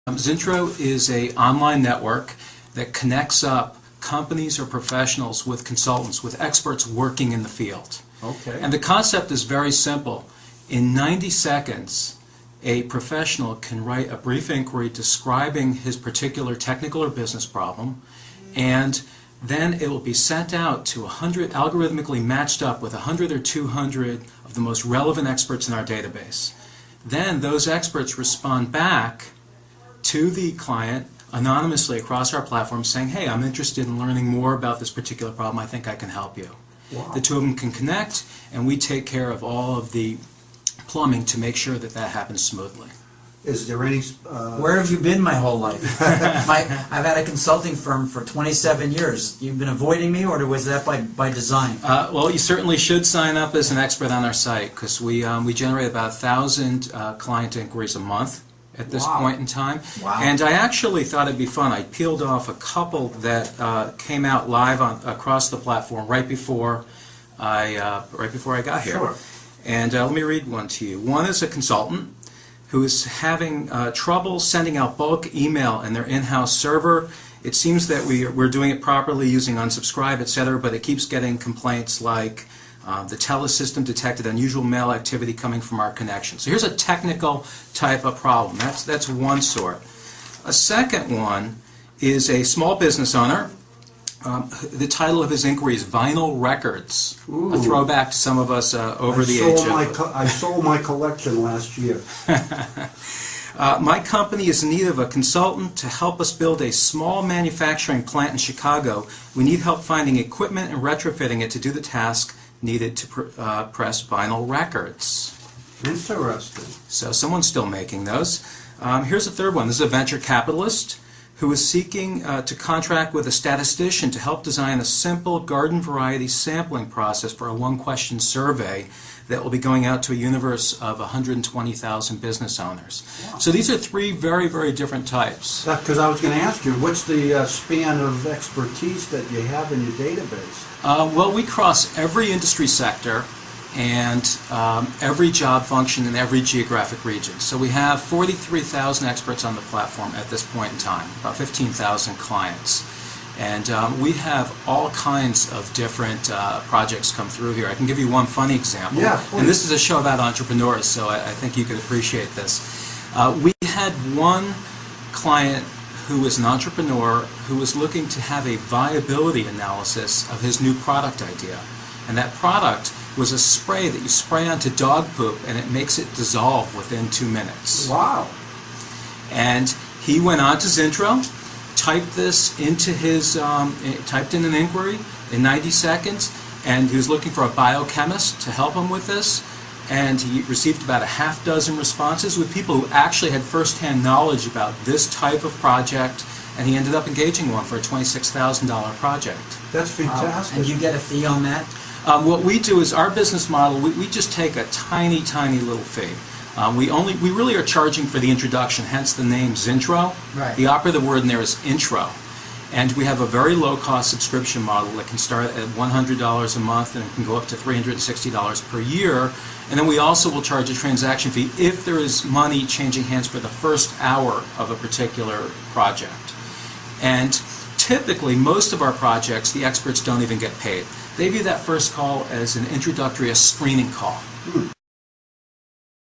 Zintro is an online network that connects up companies or professionals with consultants, with experts working in the field. Okay. And the concept is very simple. In 90 seconds, a professional can write a brief inquiry describing his particular technical or business problem, and then it will be sent out to 100, algorithmically matched up with 100 or 200 of the most relevant experts in our database. Then those experts respond back to the client anonymously across our platform saying, hey, I'm interested in learning more about this particular problem. I think I can help you. Wow. The two of them can connect, and we take care of all of the plumbing to make sure that that happens smoothly. Is there any... Where have you been my whole life? I've had a consulting firm for 27 years. You've been avoiding me, or was that by design? Well, you certainly should sign up as an expert on our site, because we generate about 1,000 client inquiries a month at this point in time. Wow. And I actually thought it'd be fun. I peeled off a couple that came out live across the platform right before I got here. Sure. And let me read one to you. One is a consultant who is having trouble sending out bulk email in their in-house server. It seems that we're doing it properly using unsubscribe, etc., but it keeps getting complaints like the telesystem detected unusual mail activity coming from our connection. So here's a technical type of problem. That's one sort. A second one is a small business owner. The title of his inquiry is Vinyl Records, a throwback to some of us over the age of... I sold my collection last year. My company is in need of a consultant to help us build a small manufacturing plant in Chicago. We need help finding equipment and retrofitting it to do the task needed to press vinyl records. Interesting. So someone's still making those. Here's a third one. This is a venture capitalist who is seeking to contract with a statistician to help design a simple garden variety sampling process for a one-question survey that will be going out to a universe of 120,000 business owners. Wow. So these are three very, very different types. Because I was going to ask you, what's the span of expertise that you have in your database? Well, we cross every industry sector and every job function in every geographic region. So we have 43,000 experts on the platform at this point in time, about 15,000 clients. And we have all kinds of different projects come through here. I can give you one funny example. Yeah, please. And this is a show about entrepreneurs, so I think you could appreciate this. We had one client who was an entrepreneur who was looking to have a viability analysis of his new product idea. And that product was a spray that you spray onto dog poop, and it makes it dissolve within 2 minutes. Wow. And he went on to Zintro, typed this into his, typed in an inquiry in 90 seconds, and he was looking for a biochemist to help him with this, and he received about a half dozen responses with people who actually had first-hand knowledge about this type of project, and he ended up engaging one for a $26,000 project. That's fantastic. And you get a fee on that? What we do is our business model, we just take a tiny, tiny little fee. We really are charging for the introduction, hence the name Zintro. Right. The operative word in there is intro. And we have a very low-cost subscription model that can start at $100 a month and it can go up to $360 per year. And then we also will charge a transaction fee if there is money changing hands for the first hour of a particular project. And typically, most of our projects, the experts don't even get paid. They view that first call as an introductory, a screening call.